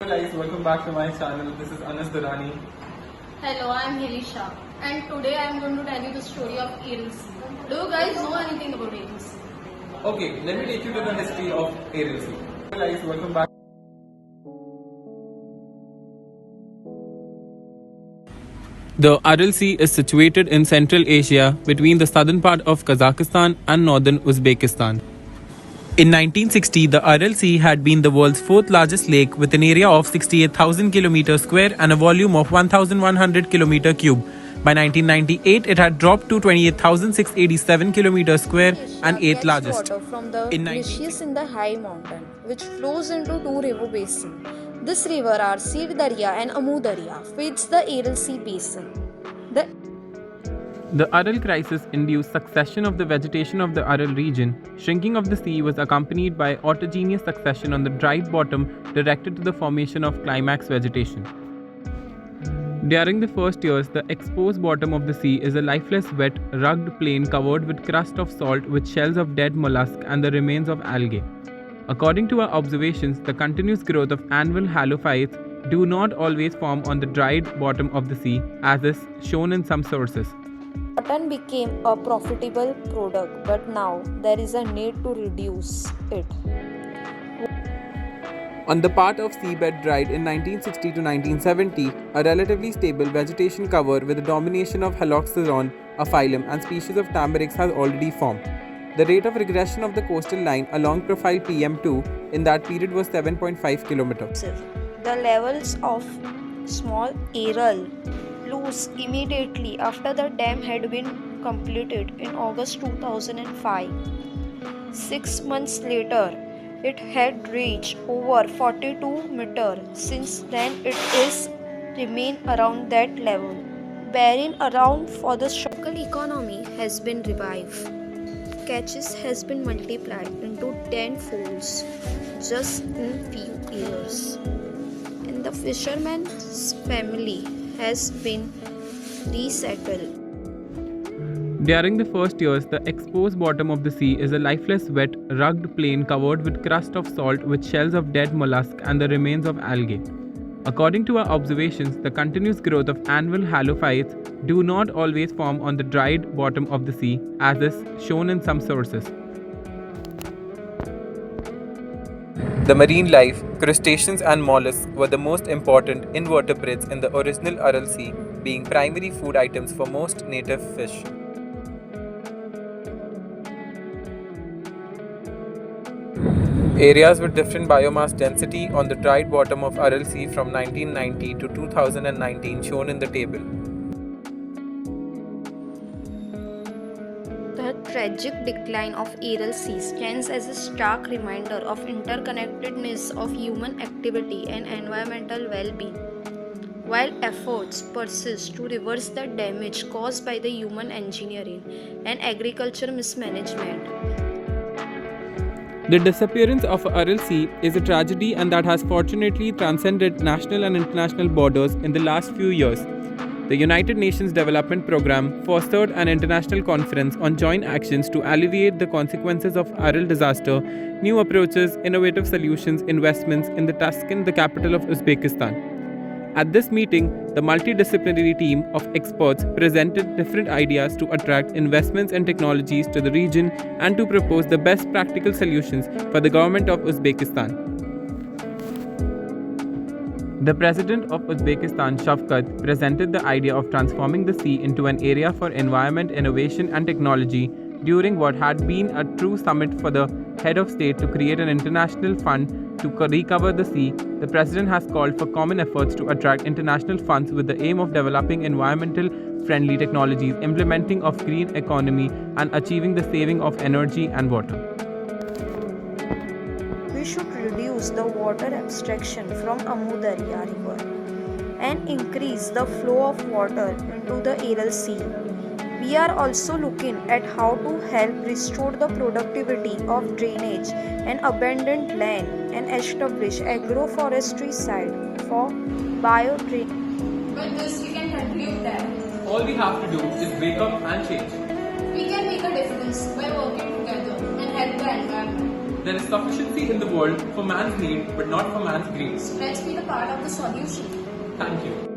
Hello guys, welcome back to my channel. This is Anas Durrani. Hello, I am Heli and today I am going to tell you the story of Aral Sea. Do you guys know anything about Aral Sea? Okay, let me take you to the history of Aral Sea. Hello guys, welcome back. The Aral Sea is situated in Central Asia between the southern part of Kazakhstan and northern Uzbekistan. In 1960, the Aral Sea had been the world's fourth largest lake with an area of 68,000 km square and a volume of 1,100 km cube. By 1998, it had dropped to 28,687 km square and eighth largest. Water from the glaciers in the high mountain, which flows into two river basins. This river are Sir Darya and Amu Darya, feeds the Aral Sea basin. The Aral crisis induced succession of the vegetation of the Aral region. Shrinking of the sea was accompanied by autogenous succession on the dried bottom directed to the formation of climax vegetation. During the first years, the exposed bottom of the sea is a lifeless, wet, rugged plain covered with crust of salt with shells of dead mollusk and the remains of algae. According to our observations, the continuous growth of annual halophytes do not always form on the dried bottom of the sea, as is shown in some sources. Cotton became a profitable product, but now there is a need to reduce it. On the part of seabed dried in 1960 to 1970, a relatively stable vegetation cover with the domination of Haloxeron, a phylum, and species of Tamarix has already formed. The rate of regression of the coastal line along profile PM2 in that period was 7.5 km. The levels of small Aral rose immediately after the dam had been completed in August 2005. 6 months later, it had reached over 42 meters. Since then, it is remained around that level, bearing around for the local economy has been revived. Catches has been multiplied into 10 folds just in few years, and the fisherman's family has been resettled. During the first years, the exposed bottom of the sea is a lifeless, wet, rugged plain covered with crust of salt with shells of dead mollusk and the remains of algae. According to our observations, the continuous growth of annual halophytes do not always form on the dried bottom of the sea, as is shown in some sources. The marine life, crustaceans and mollusks were the most important invertebrates in the original Aral Sea, being primary food items for most native fish. Areas with different biomass density on the dried bottom of Aral Sea from 1990 to 2019 shown in the table. The tragic decline of Aral Sea stands as a stark reminder of interconnectedness of human activity and environmental well-being. While efforts persist to reverse the damage caused by the human engineering and agriculture mismanagement, The disappearance of Aral Sea is a tragedy and that has fortunately transcended national and international borders in the last few years. The United Nations Development Programme fostered an international conference on joint actions to alleviate the consequences of Aral disaster, new approaches, innovative solutions, investments in the Tashkent, the capital of Uzbekistan. At this meeting, the multidisciplinary team of experts presented different ideas to attract investments and technologies to the region and to propose the best practical solutions for the government of Uzbekistan. The president of Uzbekistan, Shavkat, presented the idea of transforming the sea into an area for environment, innovation and technology during what had been a true summit for the head of state to create an international fund to recover the sea. The president has called for common efforts to attract international funds with the aim of developing environmental friendly technologies, implementing of green economy and achieving the saving of energy and water. we should reduce the water abstraction from Amu Darya river and increase the flow of water into the Aral Sea. We are also looking at how to help restore the productivity of drainage and abandoned land and establish agroforestry site for bio-drainage. With this, we can conclude that All we have to do is wake up and change. we can make a difference by working together and help the environment. There is sufficiency in the world for man's need, but not for man's greed. Let's be the part of the solution. Thank you.